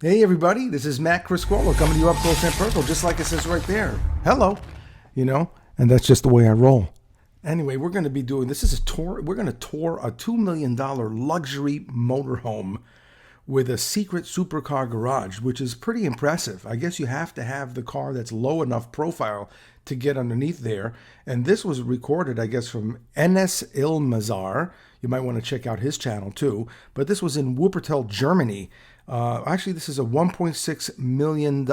Hey everybody, this is Matt Criscuolo coming to you up close and personal, just like it says right there. Hello, and that's just the way I roll. Anyway, we're going to be doing, this is a tour, we're going to tour a $2 million luxury motorhome with a secret supercar garage, which is pretty impressive. I guess you have to have the car that's low enough profile to get underneath there. And this was recorded, I guess, from Enes Ilmazar. You might want to check out his channel too. But this was in Wuppertal, Germany. Actually, this is a 1.6 million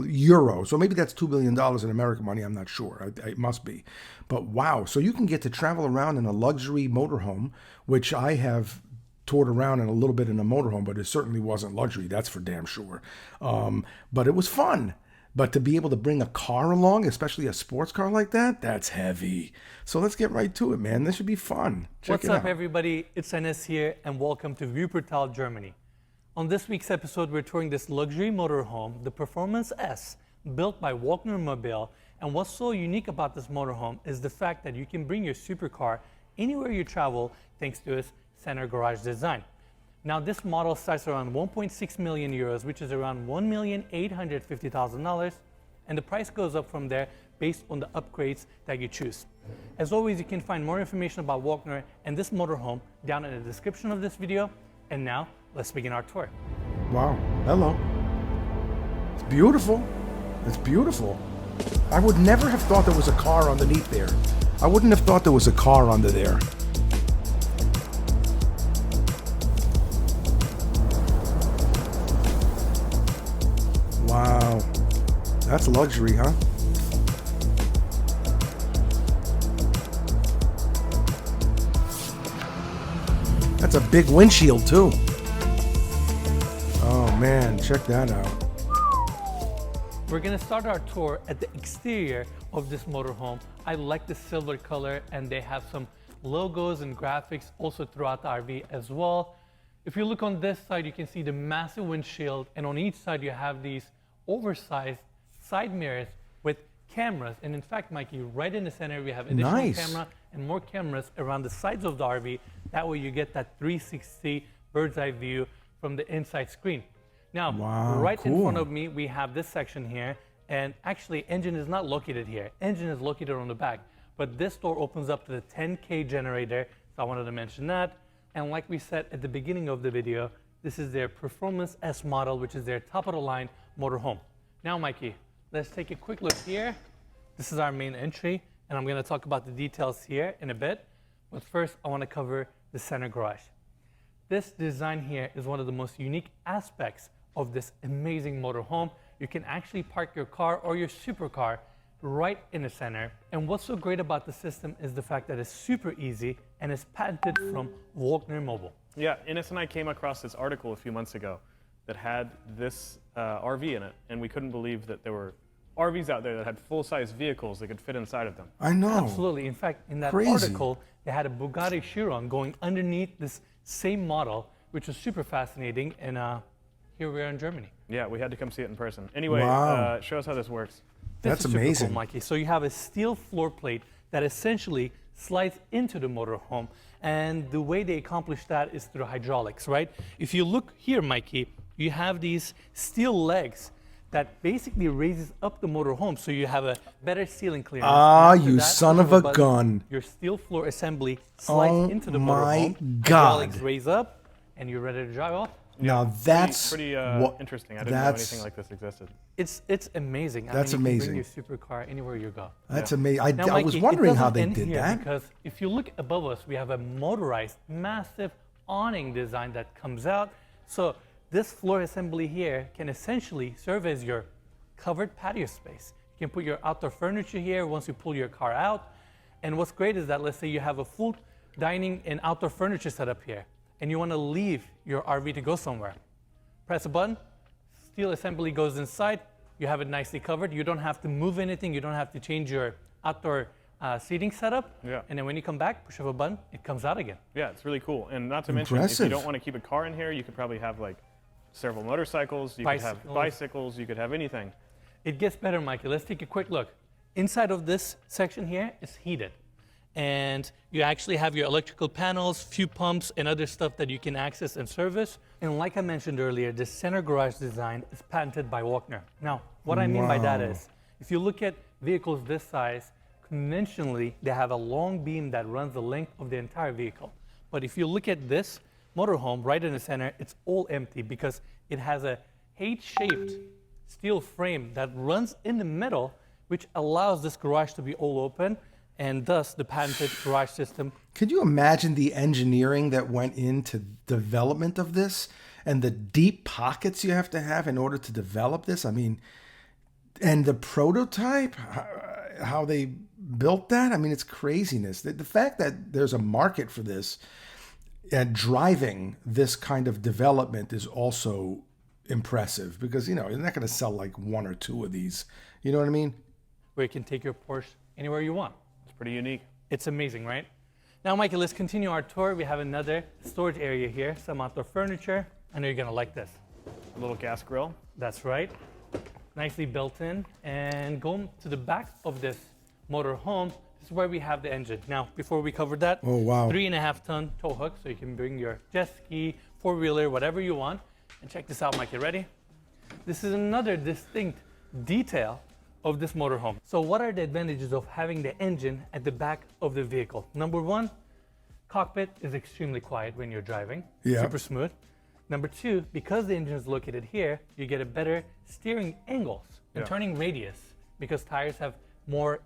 euro. So maybe that's $2 billion in American money. I'm not sure. It must be. But wow. So you can get to travel around in a luxury motorhome, which I have toured around in a little bit in a motorhome, but it certainly wasn't luxury. That's for damn sure. But it was fun. But to be able to bring a car along, especially a sports car like that, that's heavy. So let's get right to it, man. This should be fun. What's up, everybody? It's Enes here, and welcome to Wuppertal, Germany. On this week's episode, we're touring this luxury motorhome, the Performance S, built by Volkner Mobil. And what's so unique about this motorhome is the fact that you can bring your supercar anywhere you travel thanks to its center garage design. Now, this model starts around 1.6 million euros, which is around $1,850,000, and the price goes up from there based on the upgrades that you choose. As always, you can find more information about Volkner and this motorhome down in the description of this video. And now, let's begin our tour. Wow. Hello. It's beautiful. It's beautiful. I would never have thought there was a car underneath there. I wouldn't have thought there was a car under there. Wow. That's luxury, huh? That's a big windshield, too. Oh, man. Check that out. We're going to start our tour at the exterior of this motorhome. I like the silver color, and they have some logos and graphics also throughout the RV as well. If you look on this side, you can see the massive windshield, and on each side you have these oversized side mirrors with cameras. And in fact, Mikey, right in the center we have additional camera and more cameras around the sides of the RV. That way you get that 360 bird's eye view from the inside screen. Now, in front of me, we have this section here, and actually engine is not located here. Engine is located on the back, but this door opens up to the 10K generator, so I wanted to mention that. And like we said at the beginning of the video, this is their Performance S model, which is their top-of-the-line motorhome. Now, Mikey, let's take a quick look here. This is our main entry, and I'm going to talk about the details here in a bit. But first, I want to cover the center garage. This design here is one of the most unique aspects of this amazing motorhome. You can actually park your car or your supercar right in the center. And what's so great about the system is the fact that it's super easy and is patented from Volkner Mobil. Yeah, Enes and I came across this article a few months ago that had this RV in it, and we couldn't believe that there were RVs out there that had full-size vehicles that could fit inside of them. I know. Absolutely. In fact, in that article, they had a Bugatti Chiron going underneath this same model, which was super fascinating, and here we are in Germany. Yeah, we had to come see it in person. Anyway, show us how this works. That's amazing. Super cool, Mikey. So you have a steel floor plate that essentially slides into the motorhome, and the way they accomplish that is through hydraulics, right? If you look here, Mikey, you have these steel legs that basically raises up the motorhome, so you have a better ceiling clearance. Ah, you son of a gun. Your steel floor assembly slides into the motorhome. My God. Hydraulics raise up, and you're ready to drive off. Now that's pretty interesting. I didn't know anything like this existed. It's amazing. That's amazing. You can bring your supercar anywhere you go. That's amazing. Now, I was wondering how they did that. Because if you look above us, we have a motorized, massive awning design that comes out. So this floor assembly here can essentially serve as your covered patio space. You can put your outdoor furniture here once you pull your car out. And what's great is that, let's say you have a full dining and outdoor furniture setup here, and you want to leave your RV to go somewhere. Press a button, steel assembly goes inside, you have it nicely covered. You don't have to move anything, you don't have to change your outdoor seating setup. Yeah. And then when you come back, push of a button, it comes out again. Yeah, it's really cool. And not to mention, if you don't want to keep a car in here, you could probably have like several motorcycles, you could have bicycles, you could have anything. It gets better, Mikey. Let's take a quick look. Inside of this section here is heated. and you actually have your electrical panels, few pumps, and other stuff that you can access and service. And like I mentioned earlier, the center garage design is patented by Volkner. Now, what I mean by that is, if you look at vehicles this size, conventionally, they have a long beam that runs the length of the entire vehicle. But if you look at this motorhome right in the center, it's all empty because it has a H-shaped steel frame that runs in the middle, which allows this garage to be all open, and thus the patented garage system. Could you imagine the engineering that went into development of this and the deep pockets you have to have in order to develop this? I mean, and the prototype, how they built that, I mean, it's craziness. The fact that there's a market for this and driving this kind of development is also impressive because, you know, you're not going to sell like one or two of these. You know what I mean? Where you can take your Porsche anywhere you want. It's pretty unique. It's amazing, right? Now, Mikey, let's continue our tour. We have another storage area here, some outdoor furniture. I know you're going to like this. A little gas grill. That's right. Nicely built in. And going to the back of this motorhome, this is where we have the engine. Now, before we cover that, oh, wow. 3.5-ton tow hook, so you can bring your jet ski, four-wheeler, whatever you want. And check this out, Mikey, ready? This is another distinct detail of this motorhome. So what are the advantages of having the engine at the back of the vehicle? Number one, cockpit is extremely quiet when you're driving, super smooth. Number two, because the engine is located here, you get a better steering angles and turning radius because tires have more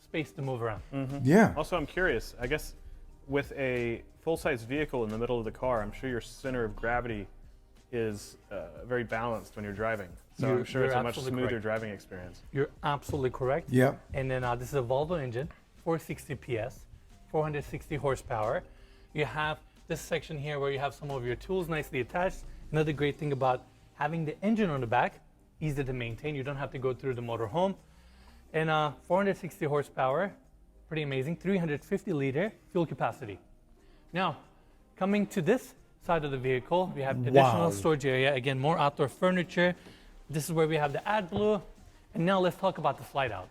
space to move around. Yeah. Also, I'm curious, I guess with a full-size vehicle in the middle of the car, I'm sure your center of gravity is very balanced when you're driving. So I'm sure it's a much smoother driving experience. You're absolutely correct. Yeah. And then this is a Volvo engine, 460 PS, 460 horsepower. You have this section here where you have some of your tools nicely attached. Another great thing about having the engine on the back, easy to maintain. You don't have to go through the motorhome. And 460 horsepower, pretty amazing. 350 liter fuel capacity. Now, coming to this side of the vehicle, we have additional storage area. Again, more outdoor furniture. This is where we have the AdBlue. And now let's talk about the slide out.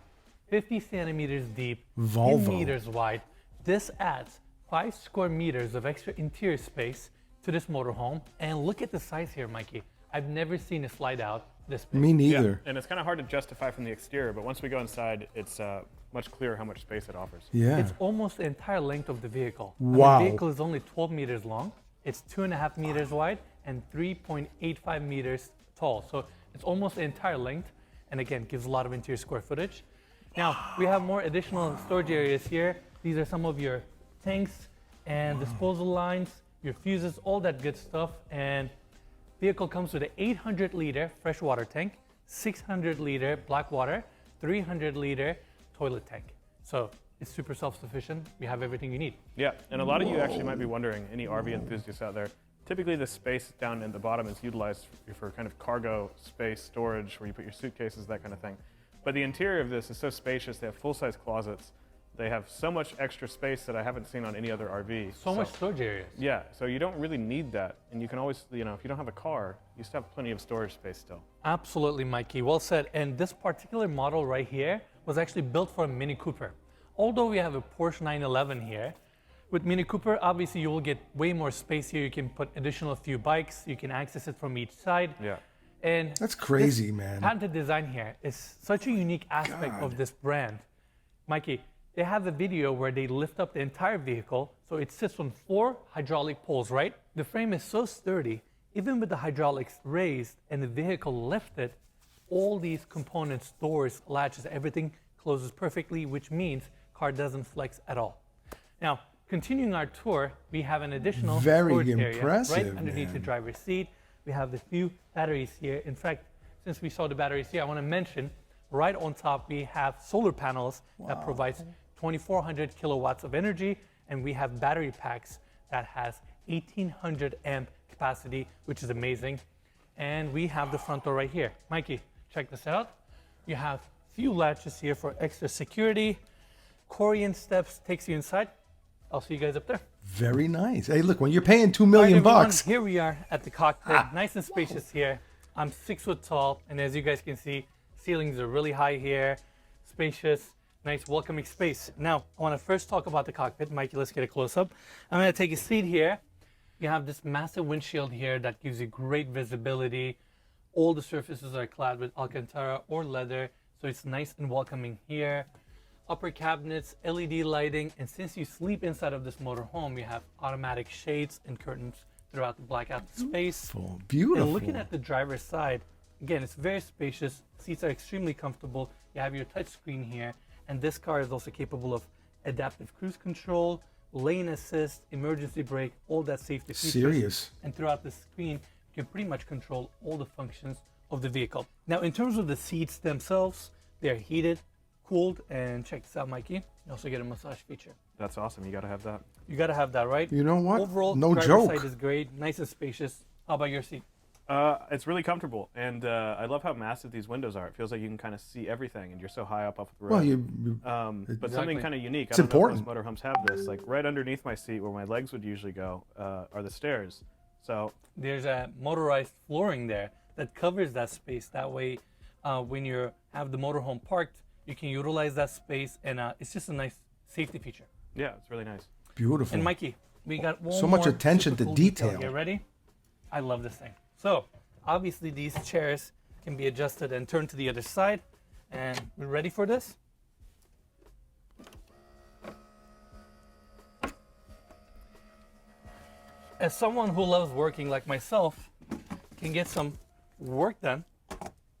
50 centimeters deep, 10 meters wide. This adds 5 square meters of extra interior space to this motorhome. And look at the size here, Mikey. I've never seen a slide out this big. Me neither. Yeah. And it's kind of hard to justify from the exterior, but once we go inside, it's much clearer how much space it offers. Yeah. It's almost the entire length of the vehicle. Wow. And the vehicle is only 12 meters long. It's 2.5 meters wide and 3.85 meters tall. So it's almost the entire length. And again, gives a lot of interior square footage. Now, we have more additional storage areas here. These are some of your tanks and disposal lines, your fuses, all that good stuff. And vehicle comes with an 800 liter freshwater tank, 600 liter black water, 300 liter toilet tank. So it's super self-sufficient. We have everything you need. Yeah, and a lot of you actually might be wondering, any RV enthusiasts out there, typically the space down in the bottom is utilized for kind of cargo space storage where you put your suitcases, that kind of thing. But the interior of this is so spacious. They have full-size closets. They have so much extra space that I haven't seen on any other RV. So much storage areas. Yeah, so you don't really need that. And you can always, you know, if you don't have a car, you still have plenty of storage space still. Absolutely, Mikey. Well said. And this particular model right here was actually built for a Mini Cooper. Although we have a Porsche 911 here, with Mini Cooper, obviously you will get way more space here. You can put additional few bikes. You can access it from each side. Yeah. And that's crazy, man. Patented design here is such a unique aspect of this brand. Mikey, they have a video where they lift up the entire vehicle. So it sits on 4 hydraulic poles, right? The frame is so sturdy, even with the hydraulics raised and the vehicle lifted, all these components, doors, latches, everything closes perfectly, which means car doesn't flex at all. Now, continuing our tour, we have an additional storage area right underneath the driver's seat. We have the few batteries here. In fact, since we saw the batteries here, I want to mention right on top we have solar panels that provides 2,400 kilowatts of energy, and we have battery packs that has 1,800 amp capacity, which is amazing. And we have the front door right here. Mikey, check this out. You have few latches here for extra security. Corian steps takes you inside. I'll see you guys up there. Very nice. Hey, look, when you're paying $2 million bucks. Here we are at the cockpit. Nice and spacious here. I'm 6 foot tall, and as you guys can see, ceilings are really high here. Spacious. Nice welcoming space. Now, I want to first talk about the cockpit. Mikey, let's get a close-up. I'm going to take a seat here. You have this massive windshield here that gives you great visibility. All the surfaces are clad with Alcantara or leather, so it's nice and welcoming here. Upper cabinets, LED lighting, and since you sleep inside of this motorhome, you have automatic shades and curtains throughout the blackout space. Beautiful. And looking at the driver's side, again, it's very spacious. Seats are extremely comfortable. You have your touch screen here, and this car is also capable of adaptive cruise control, lane assist, emergency brake, all that safety features. Serious. And throughout the screen, you can pretty much control all the functions of the vehicle. Now, in terms of the seats themselves, they're heated, cooled, and check this out, Mikey. You also get a massage feature. That's awesome. You got to have that. You got to have that, right? You know what? Overall, No driver's joke. side is great, nice and spacious. How about your seat? It's really comfortable, and I love how massive these windows are. It feels like you can kind of see everything, and you're so high up off the road. Well, But Exactly. something kind of unique. It's I don't know if important. most motorhomes have this. Like right underneath my seat, where my legs would usually go, are the stairs. So There's a motorized flooring there that covers that space. That way, when you have the motorhome parked, you can utilize that space, and it's just a nice safety feature. yeah, it's really nice. beautiful. And Mikey, we got one So much more attention super to cool detail. Get ready? I love this thing. So obviously these chairs can be adjusted and turned to the other side. And we're ready for this? As someone who loves working like myself, can get some work done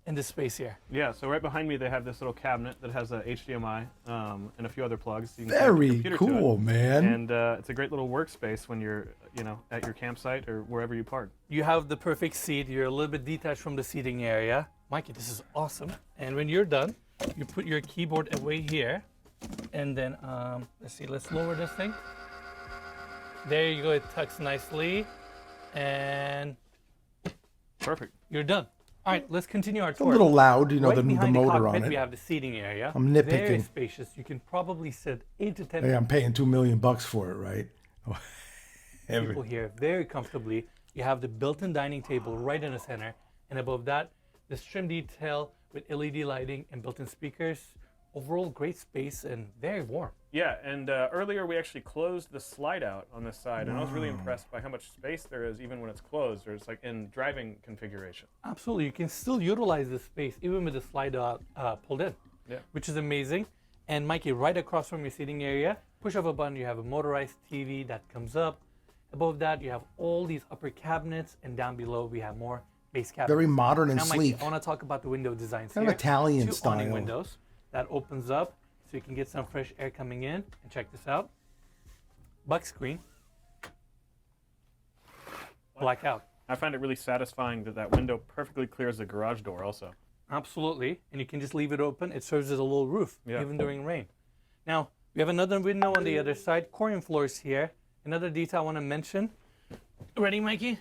in this space here. Yeah, so right behind me they have this little cabinet that has a HDMI and a few other plugs. You can connect your Very computer to it. cool, man. And it's a great little workspace when you're, at your campsite or wherever you park. You have the perfect seat. You're a little bit detached from the seating area. Mikey, this is awesome. And when you're done, you put your keyboard away here. And then, let's lower this thing. There you go, it tucks nicely. And Perfect. you're done. All right, let's continue our It's a tour. little loud, Right the behind motor cockpit, on we it. have the seating area. I'm Very nitpicking. spacious. You can probably sit 8 to 10 Hey, I'm paying $2 million for it, right? people here very comfortably. You have the built-in dining table right in the center, and above that, this trim detail with LED lighting and built-in speakers. Overall, great space and very warm. Yeah, and earlier we actually closed the slide out on this side, and I was really impressed by how much space there is even when it's closed, or it's like in driving configuration. Absolutely, you can still utilize this space even with the slide out pulled in, Yeah. which is amazing. And Mikey, right across from your seating area, push of a button, you have a motorized TV that comes up. Above that, you have all these upper cabinets, and down below we have more base cabinets. Very modern and Now, Mikey, sleek. I want to talk about the window designs Kind of here. Italian Two style. awning windows that opens up so you can get some fresh air coming in. And check this out. Buck screen. Blackout. I find it really satisfying that that window perfectly clears the garage door also. Absolutely. And you can just leave it open. It serves as a little roof, Yeah. even during rain. Now, we have another window on the other side. Corian floors here. Another detail I want to mention. Ready, Mikey?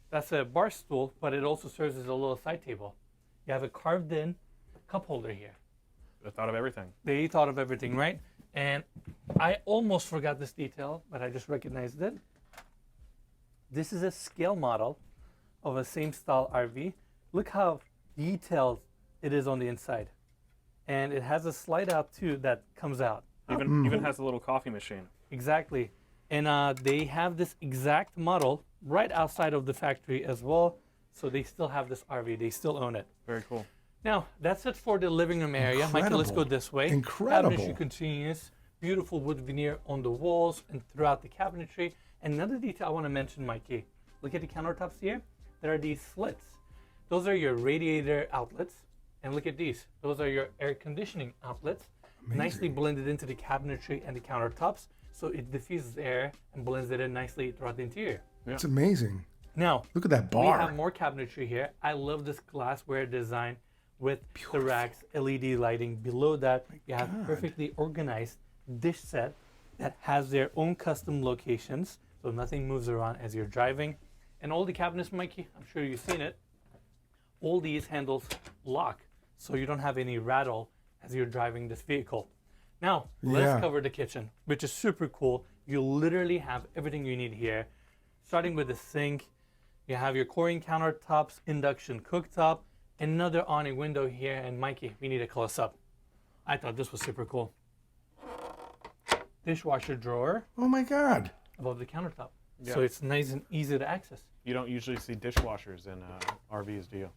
That's a bar stool, but it also serves as a little side table. You have a carved in cup holder here. I thought of everything. They thought of everything, right? And I almost forgot this detail, but I just recognized it. This is a scale model of a same style RV. Look how detailed it is on the inside. And it has a slide out too that comes out. Even has a little coffee machine. Exactly. And they have this exact model right outside of the factory as well. So they still have this RV. They still own it. Very cool. Now, that's it for the living room area. Mikey, let's go Incredible. this way. Incredible. Cabinetry continues. Beautiful wood veneer on the walls and throughout the cabinetry. And another detail I want to mention, Mikey. Look at the countertops here. There are these slits. Those are your radiator outlets. And look at these. Those are your air conditioning outlets. Nicely blended into the cabinetry and the countertops. So it diffuses air and blends it in nicely throughout the interior. It's amazing. Now, Look at that we bar. have more cabinetry here. I love this glassware design with the racks, LED lighting. Below that, you have perfectly organized dish set that has their own custom locations, so nothing moves around as you're driving. And all the cabinets, Mikey, I'm sure you've seen it. All these handles lock, so you don't have any rattle as you're driving this vehicle. Now, let's Yeah. cover the kitchen, which is super cool. You literally have everything you need here. Starting with the sink, you have your Corian countertops, induction cooktop, another awning window here, and Mikey, we need a close-up. I thought this was super cool. Dishwasher drawer Oh my God. above the countertop. Yeah. So it's nice and easy to access. You don't usually see dishwashers in RVs, do you?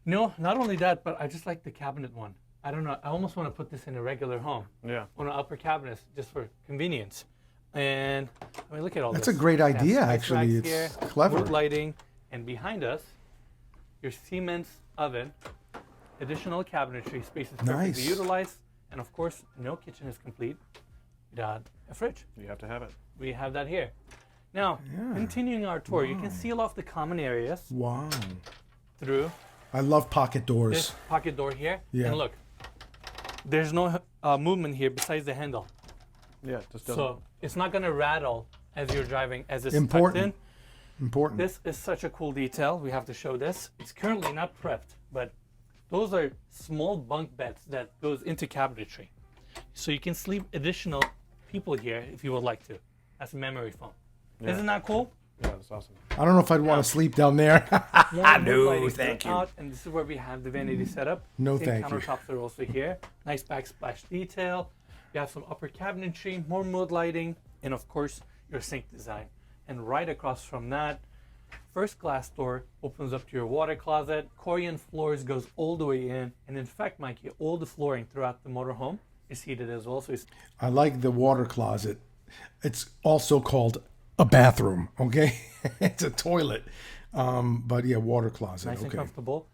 No, not only that, but I just like the cabinet one. I don't know. I almost want to put this in a regular home. Yeah. On an upper cabinets just for convenience. And I mean, look at all That's this. a great We have idea, spice actually. racks It's here, clever. wood lighting, and behind us, your Siemens oven, additional cabinetry, space is perfectly Nice. utilized, and of course, no kitchen is complete without a fridge. You have to have it. We have that here. Now, Yeah. continuing our tour, you can seal off the common areas Wow. through I love pocket doors. this pocket door here. Yeah. And look, there's no movement here besides the handle. Yeah, just doesn't. So it's not going to rattle as you're driving as it's Important. tucked Important. in. This is such a cool detail. We have to show this. It's currently not prepped, but those are small bunk beds that goes into cabinetry. So you can sleep additional people here if you would like to. That's a memory foam. Yeah. Isn't that cool? Yeah, that's awesome. I don't know if I'd want to sleep down there. More No, wood lighting thank you. throughout, and this is where we have the vanity setup. No, Same thank you. countertops are also here. Nice backsplash detail. You have some upper cabinetry, more mood lighting, and of course your sink design. And right across from that, first glass door opens up to your water closet. Corian floors goes all the way in, and in fact, Mikey, all the flooring throughout the motorhome is heated as well. So it's I like the water closet. It's also called a bathroom, okay? It's a toilet. But yeah, water closet, nice and okay. comfortable.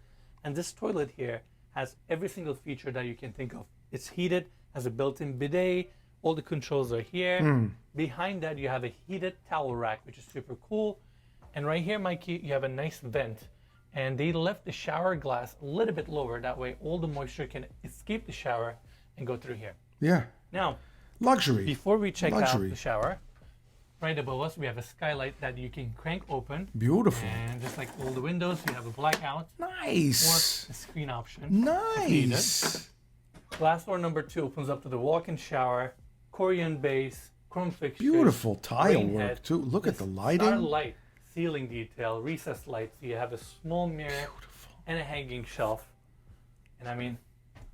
And this toilet here has every single feature that you can think of. It's heated, has a built-in bidet, all the controls are here. Hmm. Behind that, you have a heated towel rack, which is super cool. And right here, Mikey, you have a nice vent. And they left the shower glass a little bit lower. That way, all the moisture can escape the shower and go through here. Yeah. Now, Luxury. before we check Luxury. out the shower, right above us, we have a skylight that you can crank open. Beautiful. And just like all the windows, you have a blackout or Nice. a screen option. Nice. Glass door number 2 opens up to the walk-in shower, Corian base, chrome fixtures. Beautiful tile rain work, head, too. Look at the star lighting. light, ceiling detail, recessed lights. You have a small mirror and a hanging shelf. And I mean,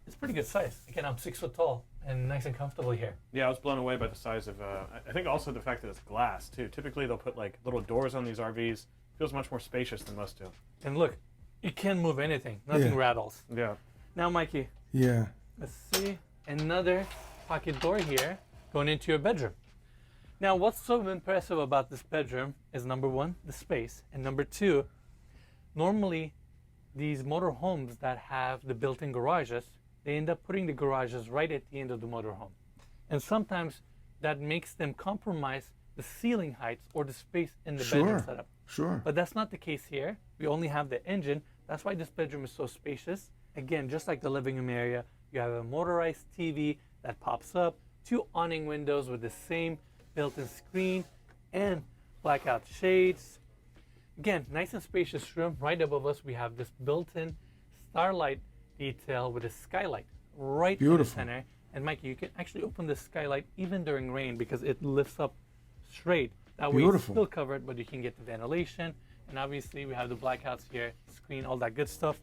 it's pretty good size. Again, I'm 6 foot tall and nice and comfortable here. Yeah, I was blown away by the size of. I think also the fact that it's glass too. Typically, they'll put like little doors on these RVs. Feels much more spacious than most do. And look, you can't move anything. Nothing Yeah. rattles. Yeah. Now, Mikey, Yeah. let's see. Another pocket door here going into your bedroom. Now, what's so impressive about this bedroom is number 1, the space, and number 2, normally these motorhomes that have the built-in garages, they end up putting the garages right at the end of the motorhome. And sometimes that makes them compromise the ceiling heights or the space in the bedroom Sure. setup. Sure. But that's not the case here. We only have the engine. That's why this bedroom is so spacious. Again, just like the living room area, you have a motorized TV that pops up, 2 awning windows with the same built-in screen and blackout shades. Again, nice and spacious room. Right above us, we have this built-in starlight detail with a skylight right in the Beautiful. center. And Mikey, you can actually open the skylight even during rain because it lifts up straight. That way Beautiful. it's still covered, but you can get the ventilation. And obviously we have the blackouts here, screen, all that good stuff.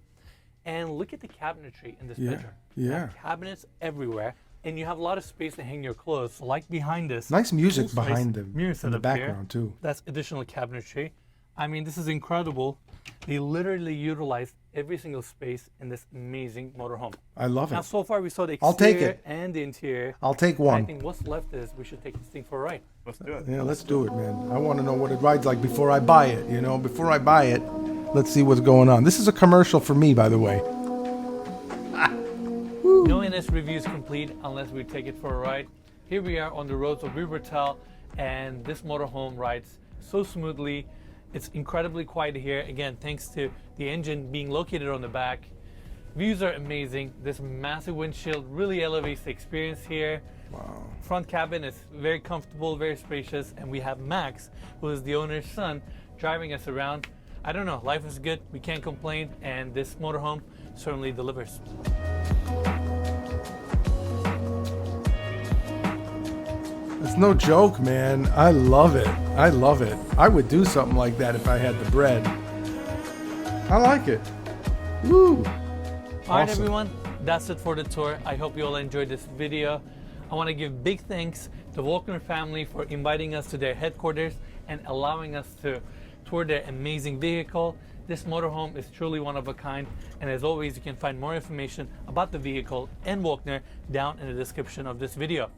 And look at the cabinetry in this Yeah, bedroom. You have yeah. cabinets everywhere, and you have a lot of space to hang your clothes. Like behind us. Nice music Full-size behind the, mirror in the setup background, too. That's additional cabinetry. I mean, this is incredible. They literally utilized every single space in this amazing motorhome. I love Now, it. so far we saw the I'll take exterior it. and the interior. I'll take I one. think what's left is we should take this thing for a ride. Let's do it. Yeah, let's do it, man. I want to know what it rides like before I buy it, you know? Before I buy it, let's see what's going on. This is a commercial for me, by the way. No NS review is complete unless we take it for a ride. Here we are on the roads of Wuppertal, and this motorhome rides so smoothly. It's incredibly quiet here. Again, thanks to the engine being located on the back. Views are amazing. This massive windshield really elevates the experience here. Wow. Front cabin is very comfortable, very spacious, and we have Max, who is the owner's son, driving us around. I don't know, life is good, we can't complain, and this motorhome certainly delivers. It's no joke, man. I love it. I love it. I would do something like that if I had the bread. I like it. Woo. All right, Awesome. everyone, that's it for the tour. I hope you all enjoyed this video. I want to give big thanks to Volkner family for inviting us to their headquarters and allowing us to tour their amazing vehicle. This motorhome is truly one of a kind, and as always, you can find more information about the vehicle and Volkner down in the description of this video.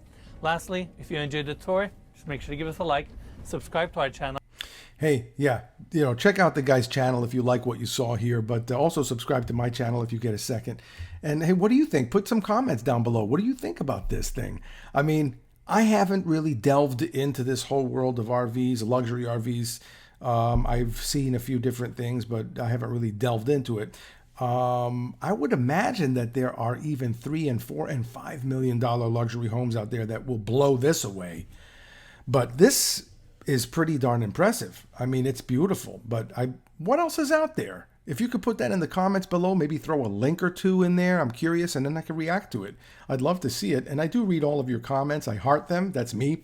Lastly, if you enjoyed the tour, just make sure to give us a like, subscribe to our channel. Hey, yeah, check out the guy's channel if you like what you saw here, but also subscribe to my channel if you get a second. And hey, what do you think? Put some comments down below. What do you think about this thing? I mean, I haven't really delved into this whole world of RVs, luxury RVs. I've seen a few different things, but I haven't really delved into it. I would imagine that there are even $3 and $4 and $5 million luxury homes out there that will blow this away. But this is pretty darn impressive. I mean, it's beautiful, but what else is out there? If you could put that in the comments below, maybe throw a link or two in there. I'm curious, and then I can react to it. I'd love to see it. And I do read all of your comments. I heart them. That's me.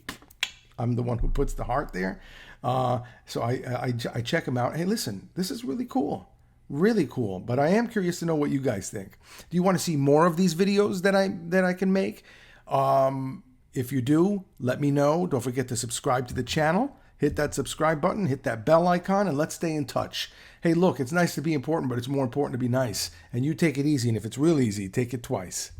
I'm the one who puts the heart there. So I check them out. Hey, listen, this is really cool. Really cool. But I am curious to know what you guys think. Do you want to see more of these videos that I can make? If you do, let me know. Don't forget to subscribe to the channel. Hit that subscribe button, hit that bell icon, and let's stay in touch. Hey, look, it's nice to be important, but it's more important to be nice. And you take it easy, and if it's real easy, take it twice.